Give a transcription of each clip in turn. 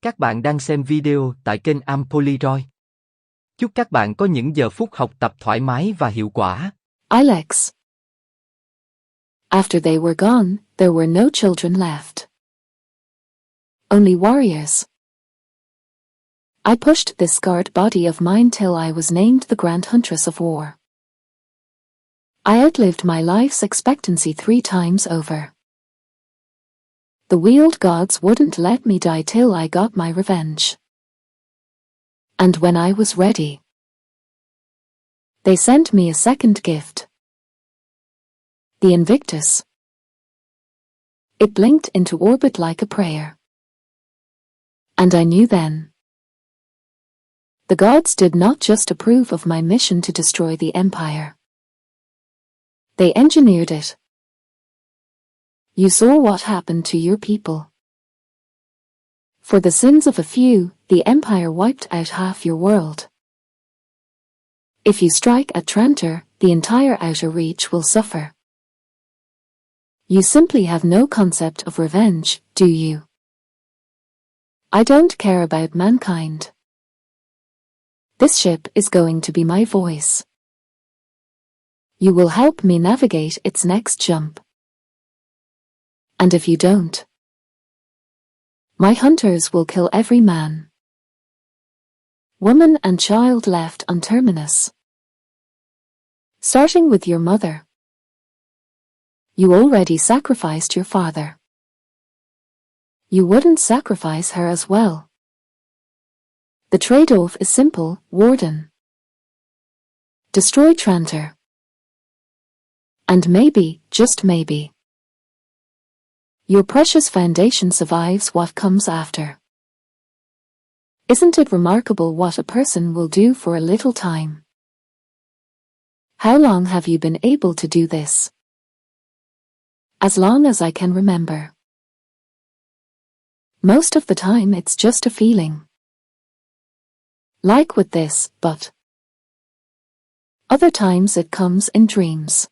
Các bạn đang xem video tại kênh Ampoliroy. Chúc các bạn có những giờ phút học tập thoải mái và hiệu quả. Ilex. After they were gone, there were no children left. Only warriors. I pushed this scarred body of mine till I was named the Grand Huntress of War. I outlived my life's expectancy 3 times over. The wheeled gods wouldn't let me die till I got my revenge. And when I was ready, they sent me a second gift. The Invictus. It blinked into orbit like a prayer. And I knew then. The gods did not just approve of my mission to destroy the Empire. They engineered it. You saw what happened to your people. For the sins of a few, the Empire wiped out half your world. If you strike at Trantor, the entire outer reach will suffer. You simply have no concept of revenge, do you? I don't care about mankind. This ship is going to be my voice. You will help me navigate its next jump. And if you don't, my hunters will kill every man, woman and child left on Terminus. Starting with your mother. You already sacrificed your father. You wouldn't sacrifice her as well. The trade-off is simple, Warden. Destroy Trantor. And maybe, just maybe, your precious foundation survives what comes after. Isn't it remarkable what a person will do for a little time? How long have you been able to do this? As long as I can remember. Most of the time it's just a feeling. Like with this, but other times it comes in dreams.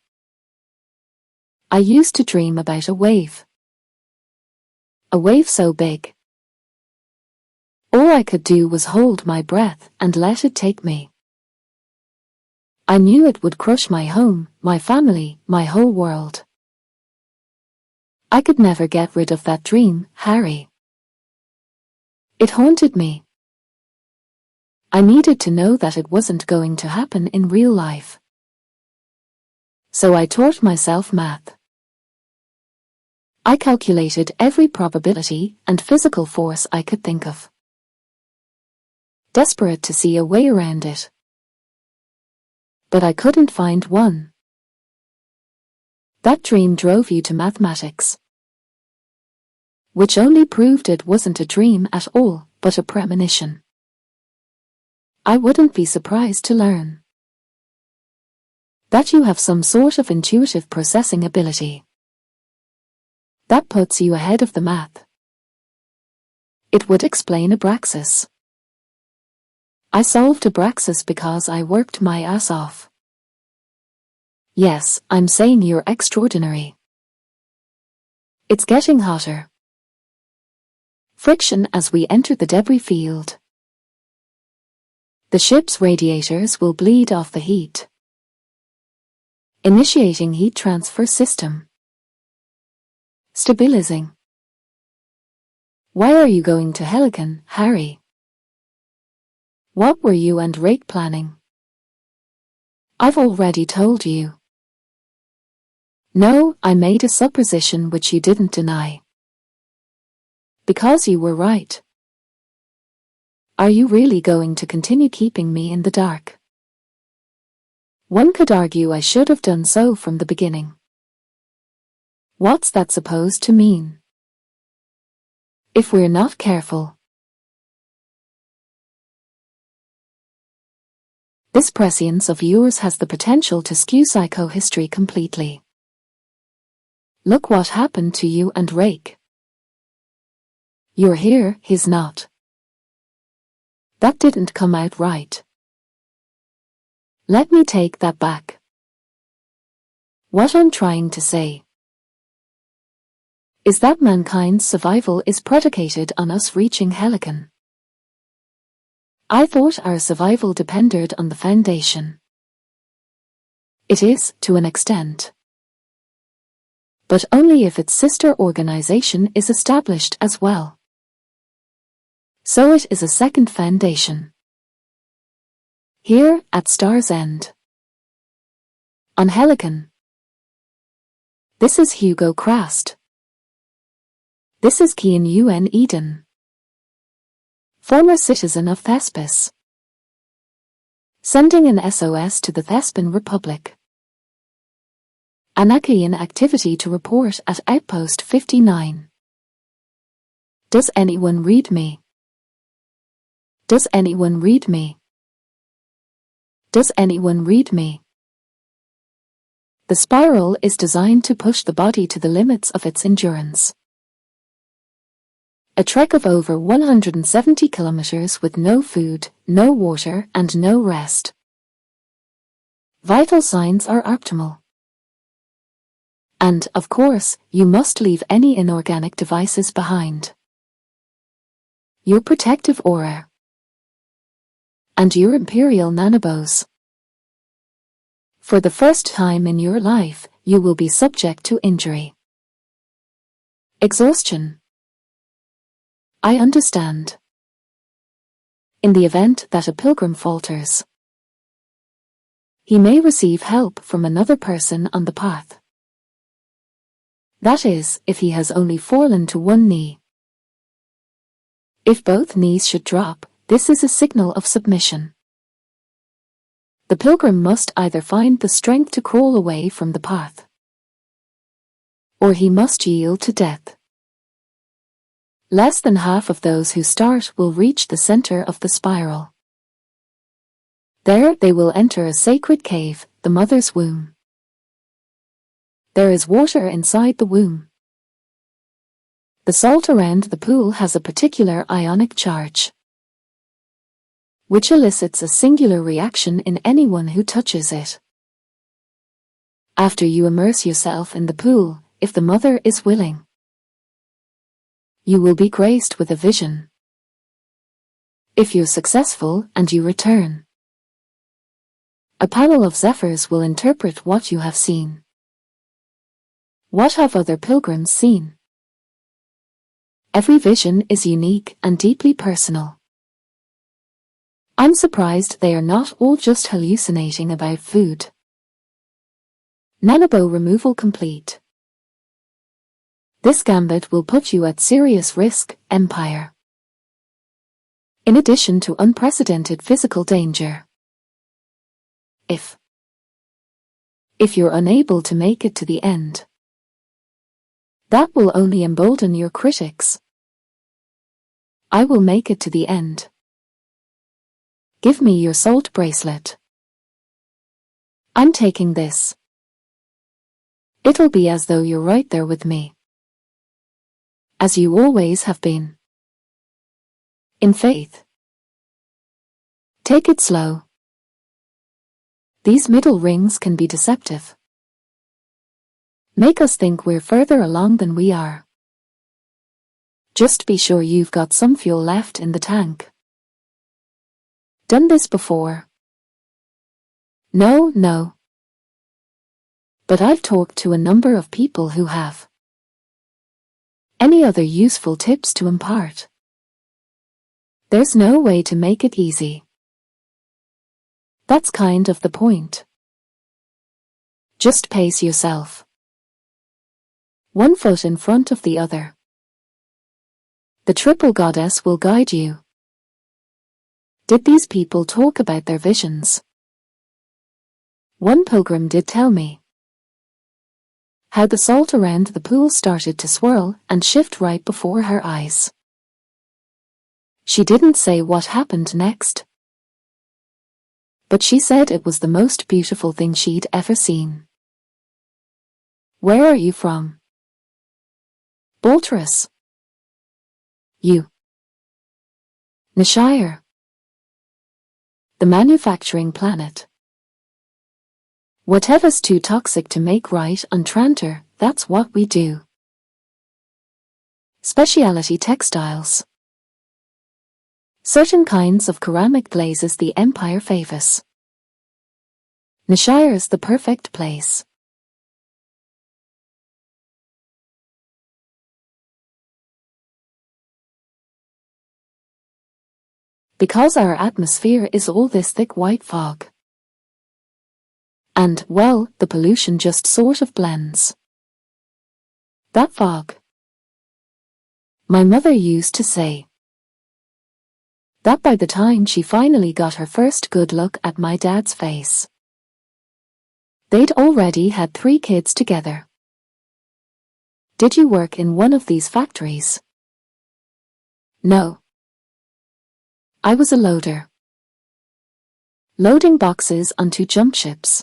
I used to dream about a wave. A wave so big. All I could do was hold my breath and let it take me. I knew it would crush my home, my family, my whole world. I could never get rid of that dream, Harry. It haunted me. I needed to know that it wasn't going to happen in real life. So I taught myself math. I calculated every probability and physical force I could think of. Desperate to see a way around it. But I couldn't find one. That dream drove you to mathematics. Which only proved it wasn't a dream at all, but a premonition. I wouldn't be surprised to learn that you have some sort of intuitive processing ability. That puts you ahead of the math. It would explain Abraxas. I solved Abraxas because I worked my ass off. Yes, I'm saying you're extraordinary. It's getting hotter. Friction as we enter the debris field. The ship's radiators will bleed off the heat. Initiating heat transfer system. Stabilizing. Why are you going to Helicon, Harry? What were you and Rake planning? I've already told you. No, I made a supposition which you didn't deny. Because you were right. Are you really going to continue keeping me in the dark? One could argue I should have done so from the beginning. What's that supposed to mean? If we're not careful. This prescience of yours has the potential to skew psychohistory completely. Look what happened to you and Rake. You're here, he's not. That didn't come out right. Let me take that back. What I'm trying to say is that mankind's survival is predicated on us reaching Helicon. I thought our survival depended on the Foundation. It is, to an extent. But only if its sister organization is established as well. So it is a second foundation. Here, at Star's End. On Helicon. This is Hugo Crast. This is Cian UN Eden. Former citizen of Thespis. Sending an SOS to the Thespian Republic. Anakian activity to report at Outpost 59. Does anyone read me? Does anyone read me? Does anyone read me? The spiral is designed to push the body to the limits of its endurance. A trek of over 170 kilometers with no food, no water, and no rest. Vital signs are optimal. And, of course, you must leave any inorganic devices behind. Your protective aura. And your Imperial nanobos. For the first time in your life, you will be subject to injury. Exhaustion. I understand. In the event that a pilgrim falters, he may receive help from another person on the path. That is, if he has only fallen to one knee. If both knees should drop, this is a signal of submission. The pilgrim must either find the strength to crawl away from the path, or he must yield to death. Less than half of those who start will reach the center of the spiral. There they will enter a sacred cave, the mother's womb. There is water inside the womb. The salt around the pool has a particular ionic charge, which elicits a singular reaction in anyone who touches it. After you immerse yourself in the pool, if the mother is willing, you will be graced with a vision. If you're successful and you return, a panel of zephyrs will interpret what you have seen. What have other pilgrims seen? Every vision is unique and deeply personal. I'm surprised they are not all just hallucinating about food. Nanobo removal complete. This gambit will put you at serious risk, Empire. In addition to unprecedented physical danger. If you're unable to make it to the end, that will only embolden your critics. I will make it to the end. Give me your salt bracelet. I'm taking this. It'll be as though you're right there with me. As you always have been. In faith. Take it slow. These middle rings can be deceptive. Make us think we're further along than we are. Just be sure you've got some fuel left in the tank. Done this before? No. But I've talked to a number of people who have. Any other useful tips to impart? There's no way to make it easy. That's kind of the point. Just pace yourself. One foot in front of the other. The triple goddess will guide you. Did these people talk about their visions? One pilgrim did tell me how the salt around the pool started to swirl and shift right before her eyes. She didn't say what happened next, but she said it was the most beautiful thing she'd ever seen. Where are you from? Boltras. You. Nishire. The manufacturing planet. Whatever's too toxic to make right on Trantor, that's what we do. Specialty textiles. Certain kinds of ceramic glazes the Empire favors. Nishire's the perfect place. Because our atmosphere is all this thick white fog. And, well, the pollution just sort of blends. That fog. My mother used to say that by the time she finally got her first good look at my dad's face, they'd already had 3 kids together. Did you work in one of these factories? No. I was a loader. Loading boxes onto jump ships.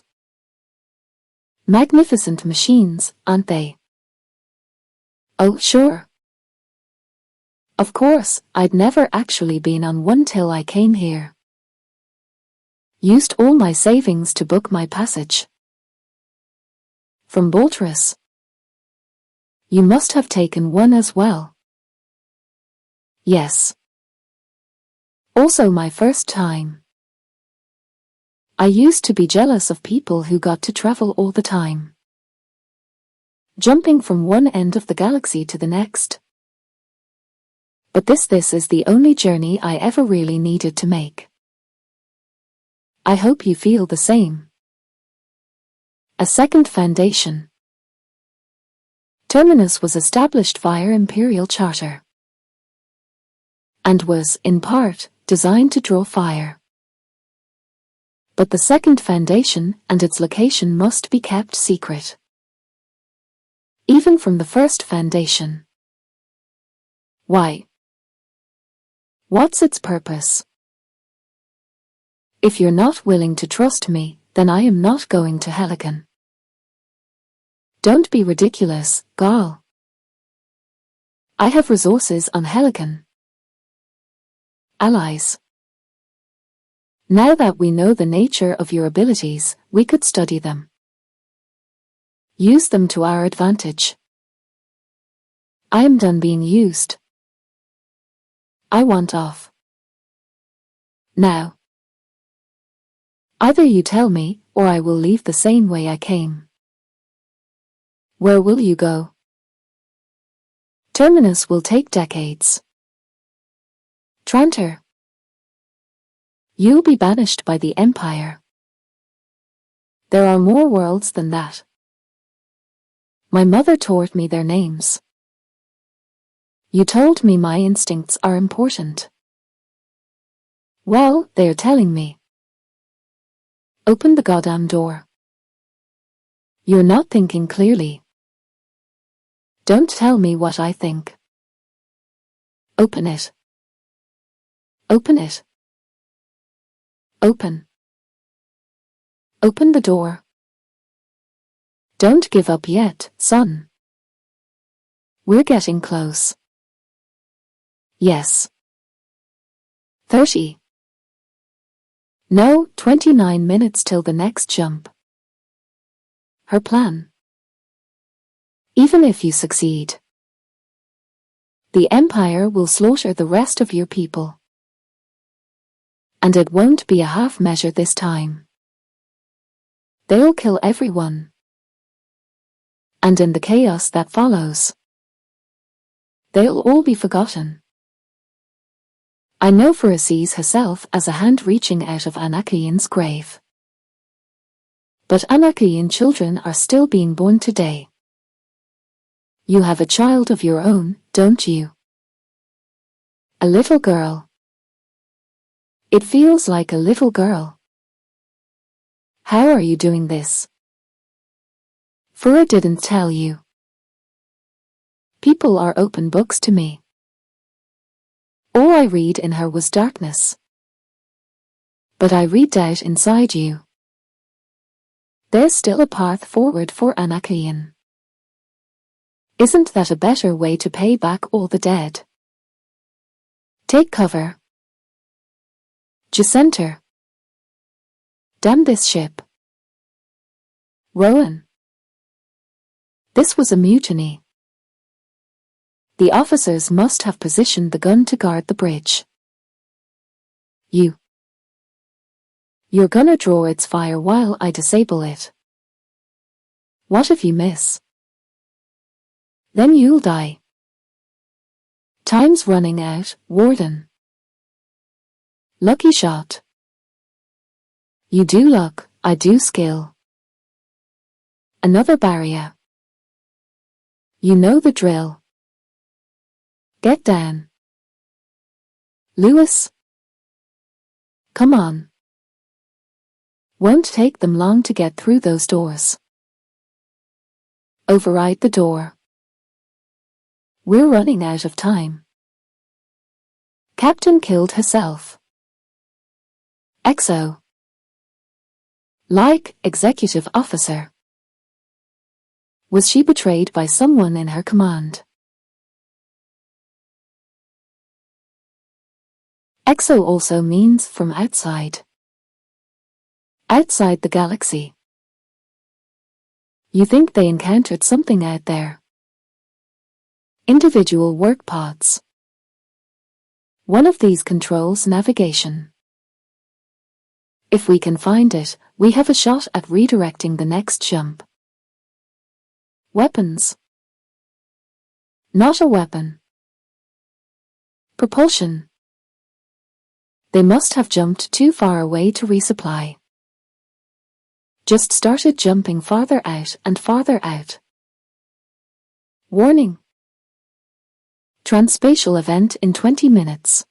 Magnificent machines, aren't they? Oh, sure. Of course, I'd never actually been on one till I came here. Used all my savings to book my passage. From Baltras. You must have taken one as well. Yes. Also my first time. I used to be jealous of people who got to travel all the time. Jumping from one end of the galaxy to the next. But this is the only journey I ever really needed to make. I hope you feel the same. A second foundation. Terminus was established via Imperial Charter. And was, in part, designed to draw fire. But the second foundation and its location must be kept secret. Even from the first foundation. Why? What's its purpose? If you're not willing to trust me, then I am not going to Helican. Don't be ridiculous, Gal. I have resources on Helican. Allies. Now that we know the nature of your abilities, we could study them. Use them to our advantage. I am done being used. I want off. Now. Either you tell me, or I will leave the same way I came. Where will you go? Terminus will take decades. Trantor. You'll be banished by the Empire. There are more worlds than that. My mother taught me their names. You told me my instincts are important. Well, they're telling me. Open the goddamn door. You're not thinking clearly. Don't tell me what I think. Open it. Open it. Open. Open the door. Don't give up yet, son. We're getting close. Yes. 30. No, 29 minutes till the next jump. Her plan. Even if you succeed, the Empire will slaughter the rest of your people. And it won't be a half measure this time. They'll kill everyone. And in the chaos that follows, they'll all be forgotten. I know Fura sees herself as a hand reaching out of Anakian's grave. But Anakian children are still being born today. You have a child of your own, don't you? A little girl. It feels like a little girl. How are you doing this? Fura didn't tell you. People are open books to me. All I read in her was darkness. But I read doubt inside you. There's still a path forward for Anakian. Isn't that a better way to pay back all the dead? Take cover. Jacenter. Damn this ship. Rowan. This was a mutiny. The officers must have positioned the gun to guard the bridge. You're gonna draw its fire while I disable it. What if you miss? Then you'll die. Time's running out, Warden. Lucky shot. You do luck, I do skill. Another barrier. You know the drill. Get down. Lewis. Come on. Won't take them long to get through those doors. Override the door. We're running out of time. Captain killed herself. XO. Like, executive officer. Was she betrayed by someone in her command? XO also means from outside. Outside the galaxy. You think they encountered something out there? Individual work pods. One of these controls navigation. If we can find it, we have a shot at redirecting the next jump. Weapons. Not a weapon. Propulsion. They must have jumped too far away to resupply. Just started jumping farther out and farther out. Warning. Transspatial event in 20 minutes.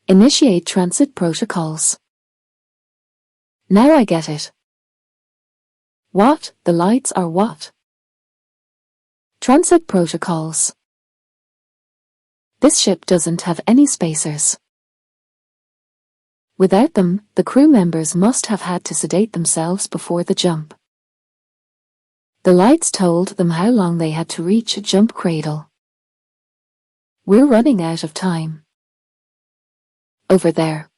Initiate transit protocols. Now I get it. What? The lights are what? Transit protocols. This ship doesn't have any spacers. Without them, the crew members must have had to sedate themselves before the jump. The lights told them how long they had to reach a jump cradle. We're running out of time. Over there.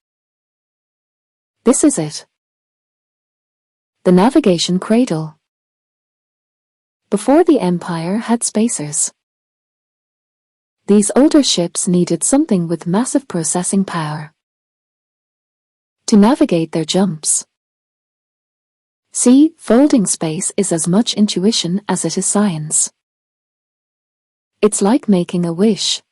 This is it. The navigation cradle. Before the Empire had spacers. These older ships needed something with massive processing power to navigate their jumps. See, folding space is as much intuition as it is science. It's like making a wish.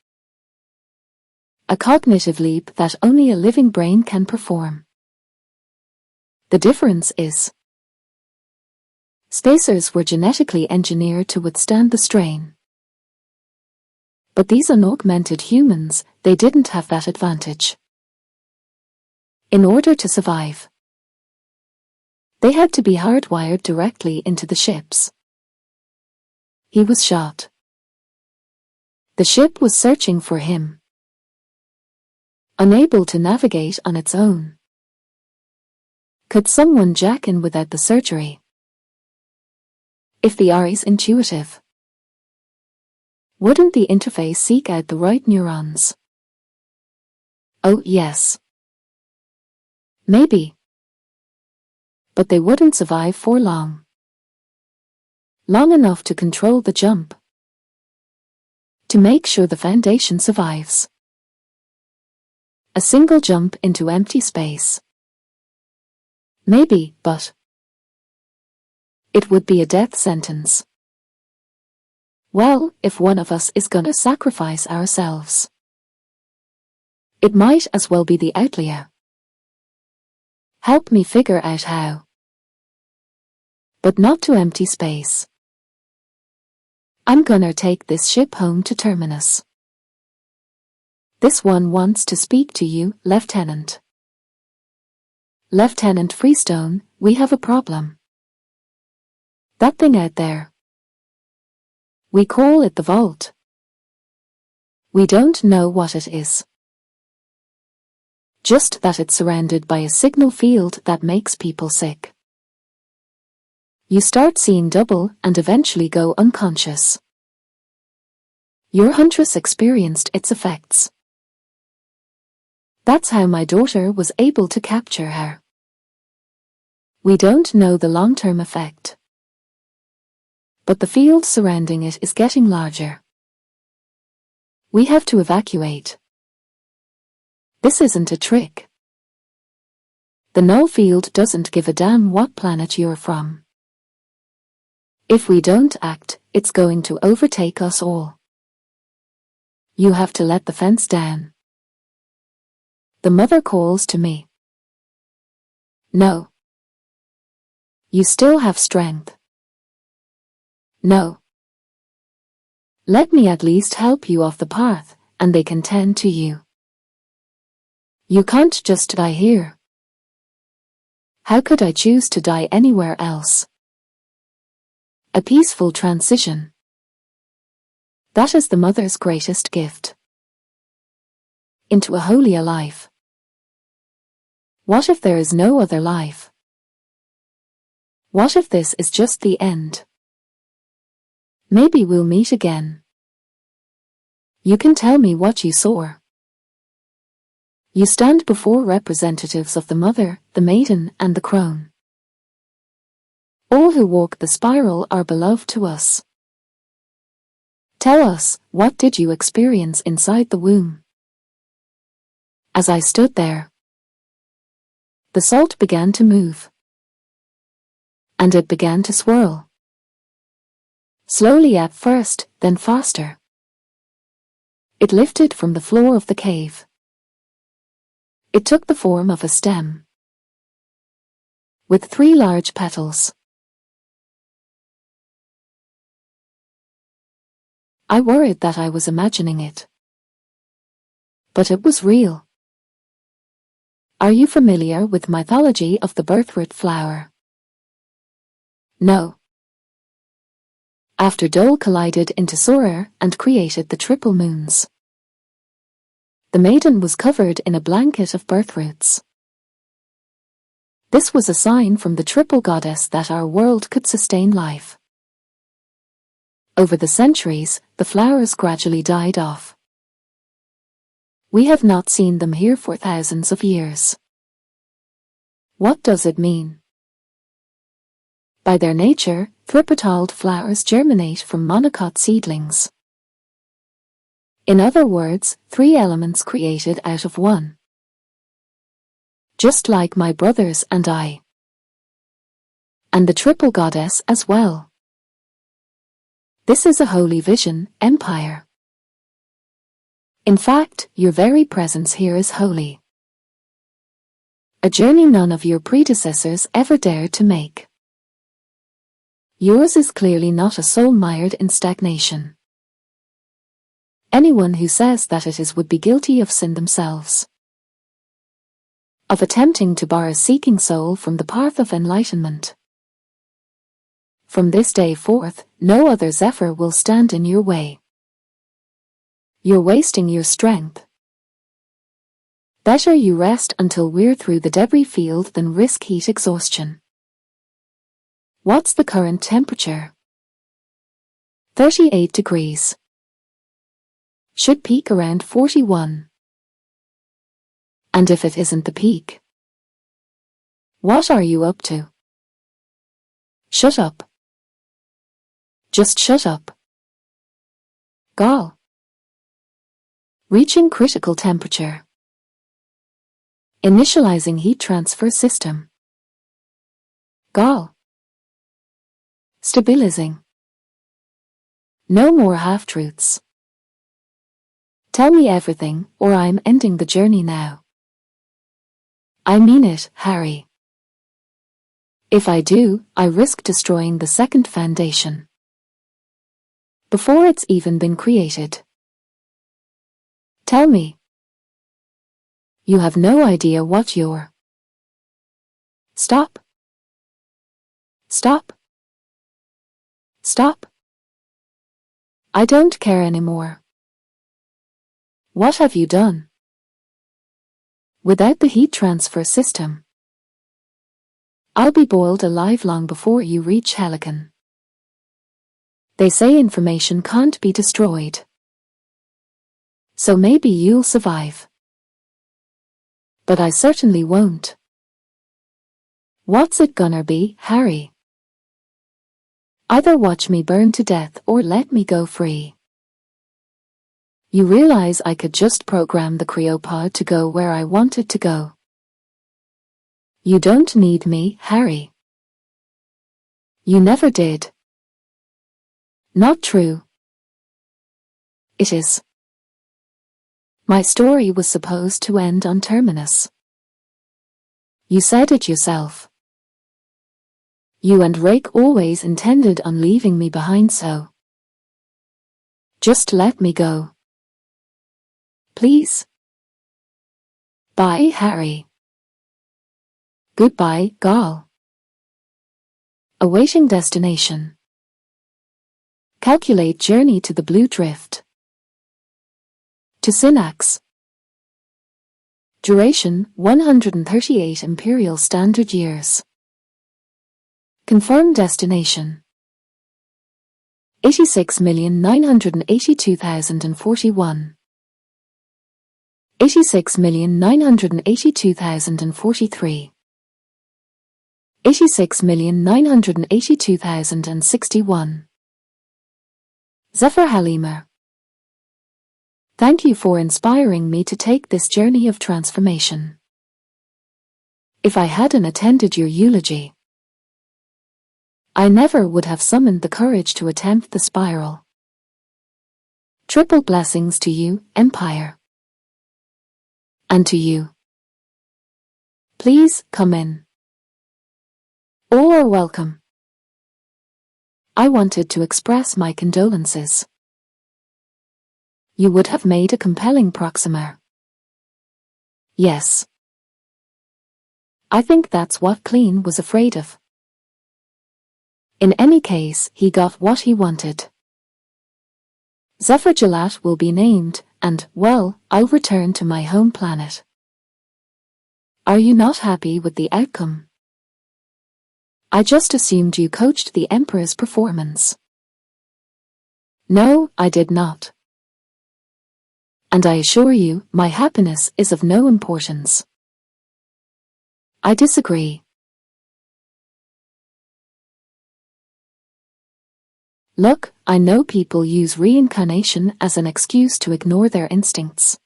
A cognitive leap that only a living brain can perform. The difference is, spacers were genetically engineered to withstand the strain. But these unaugmented humans, they didn't have that advantage. In order to survive, they had to be hardwired directly into the ships. He was shot. The ship was searching for him. Unable to navigate on its own. Could someone jack in without the surgery? If the eye is intuitive, wouldn't the interface seek out the right neurons? Oh yes. Maybe. But they wouldn't survive for long. Long enough to control the jump. To make sure the Foundation survives. A single jump into empty space. Maybe, but it would be a death sentence. Well, if one of us is gonna sacrifice ourselves, it might as well be the outlier. Help me figure out how. But not to empty space. I'm gonna take this ship home to Terminus. This one wants to speak to you, Lieutenant. Lieutenant Freestone, we have a problem. That thing out there. We call it the Vault. We don't know what it is. Just that it's surrounded by a signal field that makes people sick. You start seeing double and eventually go unconscious. Your huntress experienced its effects. That's how my daughter was able to capture her. We don't know the long-term effect. But the field surrounding it is getting larger. We have to evacuate. This isn't a trick. The null field doesn't give a damn what planet you're from. If we don't act, it's going to overtake us all. You have to let the fence down. The mother calls to me. No. You still have strength. No. Let me at least help you off the path, and they can tend to you. You can't just die here. How could I choose to die anywhere else? A peaceful transition. That is the mother's greatest gift. Into a holier life. What if there is no other life? What if this is just the end? Maybe we'll meet again. You can tell me what you saw. You stand before representatives of the mother, the maiden, and the crone. All who walk the spiral are beloved to us. Tell us, what did you experience inside the womb? As I stood there, the salt began to move. And it began to swirl. Slowly at first, then faster. It lifted from the floor of the cave. It took the form of a stem with 3 large petals. I worried that I was imagining it. But it was real. Are you familiar with mythology of the birthroot flower? No. After Dole collided into Sora and created the triple moons, the maiden was covered in a blanket of birthroots. This was a sign from the triple goddess that our world could sustain life. Over the centuries, the flowers gradually died off. We have not seen them here for thousands of years. What does it mean? By their nature, tripetaled flowers germinate from monocot seedlings. In other words, 3 elements created out of 1. Just like my brothers and I. And the triple goddess as well. This is a holy vision, empire. In fact, your very presence here is holy. A journey none of your predecessors ever dared to make. Yours is clearly not a soul mired in stagnation. Anyone who says that it is would be guilty of sin themselves. Of attempting to bar a seeking soul from the path of enlightenment. From this day forth, no other zephyr will stand in your way. You're wasting your strength. Better you rest until we're through the debris field than risk heat exhaustion. What's the current temperature? 38 degrees. Should peak around 41. And if it isn't the peak? What are you up to? Shut up. Just shut up. Gall. Reaching critical temperature. Initializing heat transfer system. Gall. Stabilizing. No more half-truths. Tell me everything, or I'm ending the journey now. I mean it, Harry. If I do, I risk destroying the second foundation. Before it's even been created. Tell me. You have no idea what you're. Stop. Stop. Stop. I don't care anymore. What have you done? Without the heat transfer system, I'll be boiled alive long before you reach Helicon. They say information can't be destroyed. So maybe you'll survive. But I certainly won't. What's it gonna be, Harry? Either watch me burn to death or let me go free. You realize I could just program the cryopod to go where I wanted to go. You don't need me, Harry. You never did. Not true. It is. My story was supposed to end on Terminus. You said it yourself. You and Rake always intended on leaving me behind, so just let me go. Please. Bye, Harry. Goodbye, Gal. Awaiting destination. Calculate journey to the Blue Drift. To Synax. Duration 138 Imperial Standard Years. Confirm destination 86,982,041. 86,982,043. 86,982,061. Zephyr Halimer. Thank you for inspiring me to take this journey of transformation. If I hadn't attended your eulogy, I never would have summoned the courage to attempt the spiral. Triple blessings to you, Empire. And to you. Please come in. All are welcome. I wanted to express my condolences. You would have made a compelling Proxima. Yes. I think that's what Clean was afraid of. In any case, he got what he wanted. Zephyr Gelat will be named, and, well, I'll return to my home planet. Are you not happy with the outcome? I just assumed you coached the Emperor's performance. No, I did not. And I assure you, my happiness is of no importance. I disagree. Look, I know people use reincarnation as an excuse to ignore their instincts.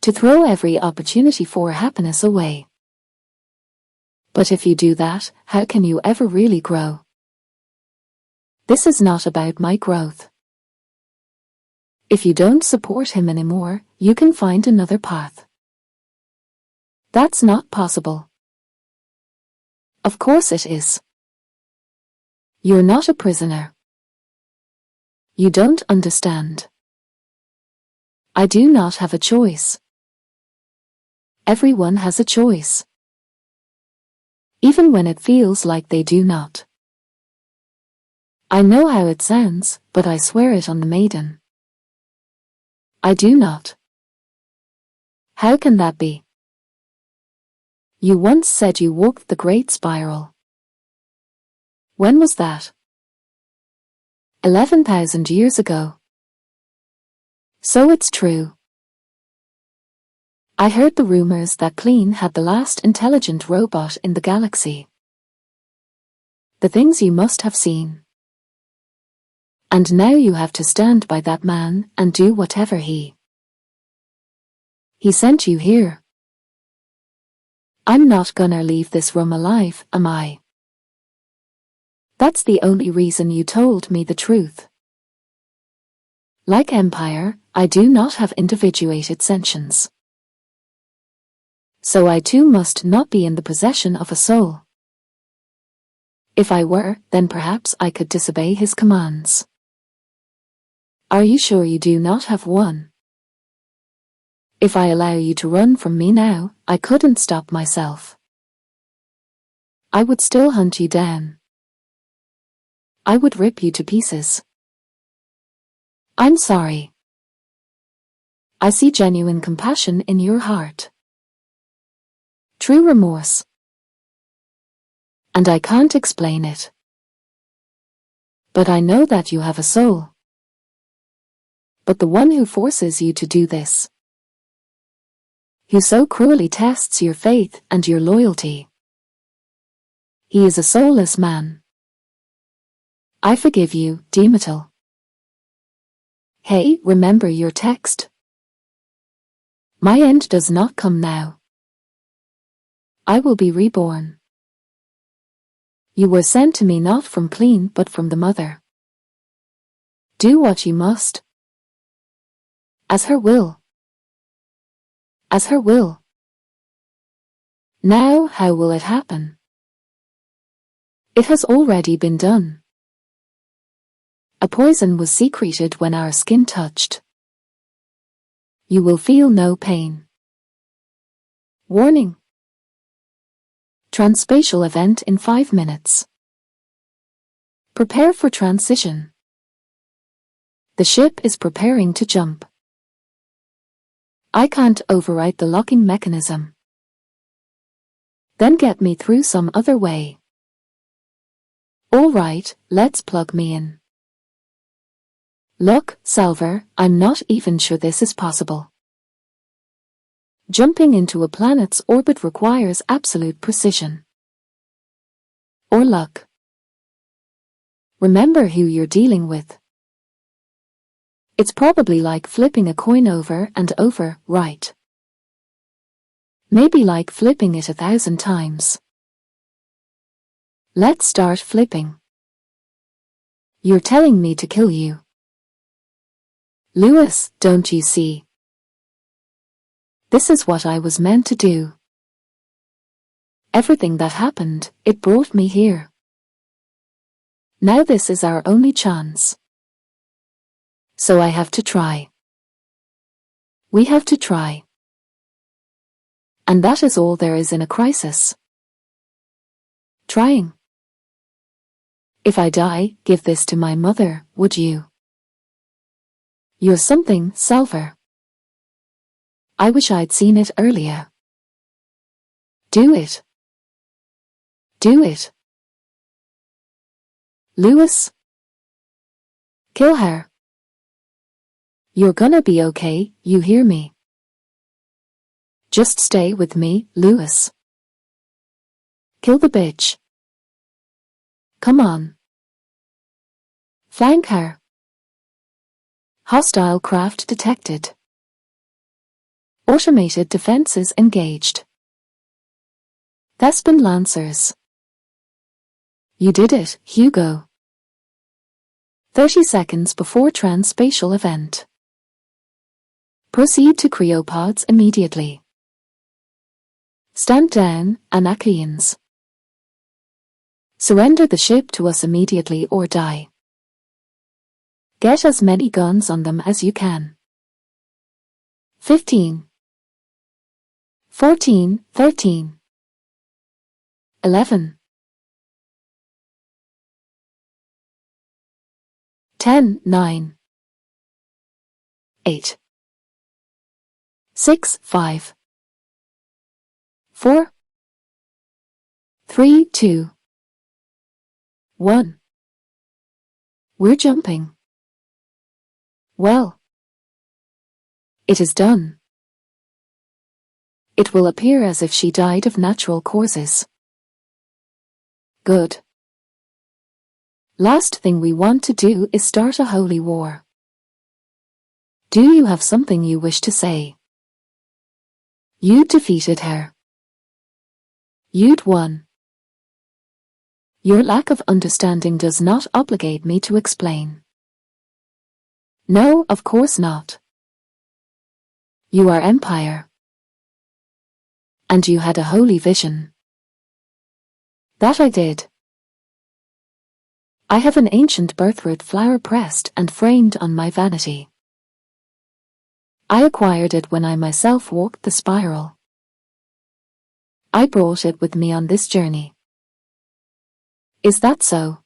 To throw every opportunity for happiness away. But if you do that, how can you ever really grow? This is not about my growth. If you don't support him anymore, you can find another path. That's not possible. Of course it is. You're not a prisoner. You don't understand. I do not have a choice. Everyone has a choice. Even when it feels like they do not. I know how it sounds, but I swear it on the Maiden. I do not. How can that be? You once said you walked the Great Spiral. When was that? 11,000 years ago. So it's true. I heard the rumors that Clean had the last intelligent robot in the galaxy. The things you must have seen. And now you have to stand by that man and do whatever he sent you here. I'm not gonna leave this room alive, am I? That's the only reason you told me the truth. Like Empire, I do not have individuated sentience. So I too must not be in the possession of a soul. If I were, then perhaps I could disobey his commands. Are you sure you do not have one? If I allow you to run from me now, I couldn't stop myself. I would still hunt you down. I would rip you to pieces. I'm sorry. I see genuine compassion in your heart. True remorse. And I can't explain it. But I know that you have a soul. But the one who forces you to do this, who so cruelly tests your faith and your loyalty, he is a soulless man. I forgive you, Demetal. Hey, remember your text? My end does not come now. I will be reborn. You were sent to me not from clean but from the mother. Do what you must. As her will. As her will. Now how will it happen? It has already been done. A poison was secreted when our skin touched. You will feel no pain. Warning. Transspatial event in 5 minutes. Prepare for transition. The ship is preparing to jump. I can't override the locking mechanism. Then get me through some other way. All right, let's plug me in. Look, Salver, I'm not even sure this is possible. Jumping into a planet's orbit requires absolute precision. Or luck. Remember who you're dealing with. It's probably like flipping a coin over and over, right? Maybe like flipping it 1,000 times. Let's start flipping. You're telling me to kill you. Lewis, don't you see? This is what I was meant to do. Everything that happened, it brought me here. Now this is our only chance. So I have to try. We have to try. And that is all there is in a crisis. Trying. If I die, give this to my mother, would you? You're something, Salver. I wish I'd seen it earlier. Do it. Do it. Lewis. Kill her. You're gonna be okay, you hear me? Just stay with me, Lewis. Kill the bitch. Come on. Flank her. Hostile craft detected. Automated defenses engaged. Thespin Lancers. You did it, Hugo. 30 seconds before transspatial event. Proceed to cryopods immediately. Stand down, Anakians. Surrender the ship to us immediately or die. Get as many guns on them as you can. 15. 14, 13. 11. 10, 9. 8. 6, 5. 4. 3, 2. 1. We're jumping. Well. It is done. It will appear as if she died of natural causes. Good. Last thing we want to do is start a holy war. Do you have something you wish to say? You defeated her. You'd won. Your lack of understanding does not obligate me to explain. No, of course not. You are Empire. And you had a holy vision. That I did. I have an ancient birthroot flower pressed and framed on my vanity. I acquired it when I myself walked the spiral. I brought it with me on this journey. Is that so?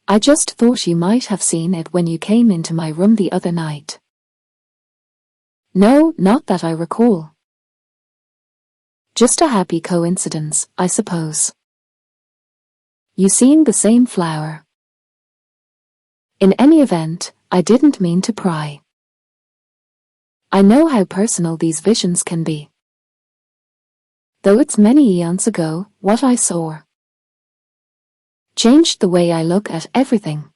I just thought you might have seen it when you came into my room the other night. No, not that I recall. Just a happy coincidence, I suppose. You seeing the same flower. In any event, I didn't mean to pry. I know how personal these visions can be. Though it's many eons ago, what I saw changed the way I look at everything.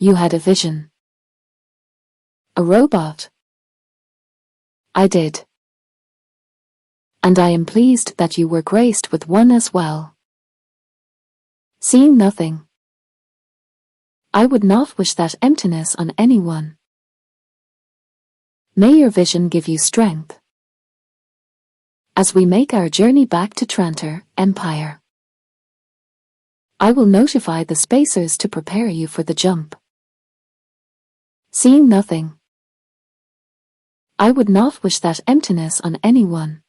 You had a vision. A robot. I did. And I am pleased that you were graced with one as well. Seeing nothing. I would not wish that emptiness on anyone. May your vision give you strength. As we make our journey back to Trantor Empire, I will notify the spacers to prepare you for the jump. Seeing nothing. I would not wish that emptiness on anyone.